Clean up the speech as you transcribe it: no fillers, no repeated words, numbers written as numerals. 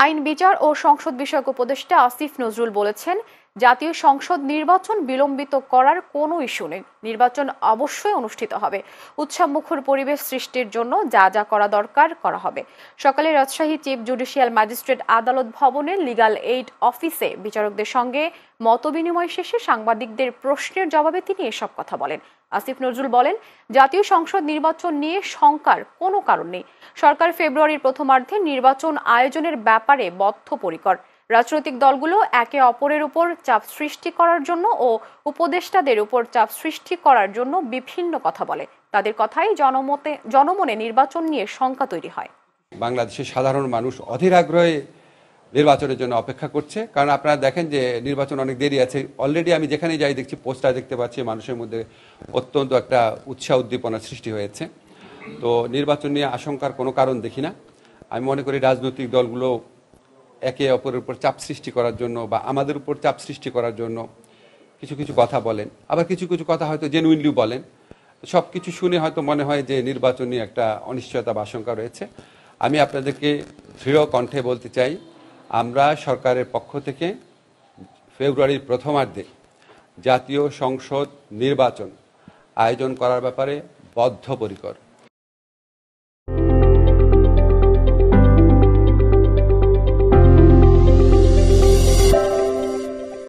আইন বিচার ও সংসদ বিষয়ক উপদেষ্টা আসিফ নজরুল বলেছেন, জাতীয় সংসদ নির্বাচন বিলম্বিত করার কোনো ইস্যু নেই। নির্বাচন অবশ্যই অনুষ্ঠিত হবে। উৎসবমুখর পরিবেশ সৃষ্টির জন্য যা যা করা দরকার করা হবে। সকালে রাজশাহী চিফ জুডিশিয়াল ম্যাজিস্ট্রেট আদালত ভবনের লিগ্যাল এইড অফিসে বিচারকদের সঙ্গে মতবিনিময় শেষে সাংবাদিকদের প্রশ্নের জবাবে তিনি এসব কথা বলেন। আসিফ নজরুল বলেন, জাতীয় সংসদ নির্বাচন নিয়ে শঙ্কার কোনো কারণ নেই। সরকার ফেব্রুয়ারির প্রথমার্ধে নির্বাচন আয়োজনের ব্যাপারে বদ্ধপরিকর। রাজনৈতিক দলগুলো একে অপরের উপর চাপ সৃষ্টি করার জন্য ও উপদেষ্টাদের উপর চাপ সৃষ্টি করার জন্য বিভিন্ন কথা বলে। তাদের কথাই জনমনে নির্বাচন নিয়ে শঙ্কা তৈরি হয়। বাংলাদেশের সাধারণ মানুষ অধীর আগ্রহে নির্বাচনের জন্য অপেক্ষা করছে, কারণ আপনারা দেখেন যে নির্বাচন অনেক দেরি আছে। অলরেডি আমি যেখানে যাই দেখছি, পোস্টার দেখতে পাচ্ছি, মানুষের মধ্যে অত্যন্ত একটা উৎসাহ উদ্দীপনার সৃষ্টি হয়েছে। তো নির্বাচন নিয়ে আশঙ্কার কোনো কারণ দেখি না। আমি মনে করি রাজনৈতিক দলগুলো একে অপরের উপর চাপ সৃষ্টি করার জন্য বা আমাদের উপর চাপ সৃষ্টি করার জন্য কিছু কিছু কথা বলেন, আবার কিছু কিছু কথা হয়তো জেনুইনলি বলেন। সব কিছু শুনে হয়তো মনে হয় যে নির্বাচন নিয়ে একটা অনিশ্চয়তা বা আশঙ্কা রয়েছে। আমি আপনাদেরকে দৃঢ় কণ্ঠে বলতে চাই, আমরা সরকারের পক্ষ থেকে ফেব্রুয়ারির প্রথমার্ধে জাতীয় সংসদ নির্বাচন আয়োজন করার ব্যাপারে বদ্ধপরিকর।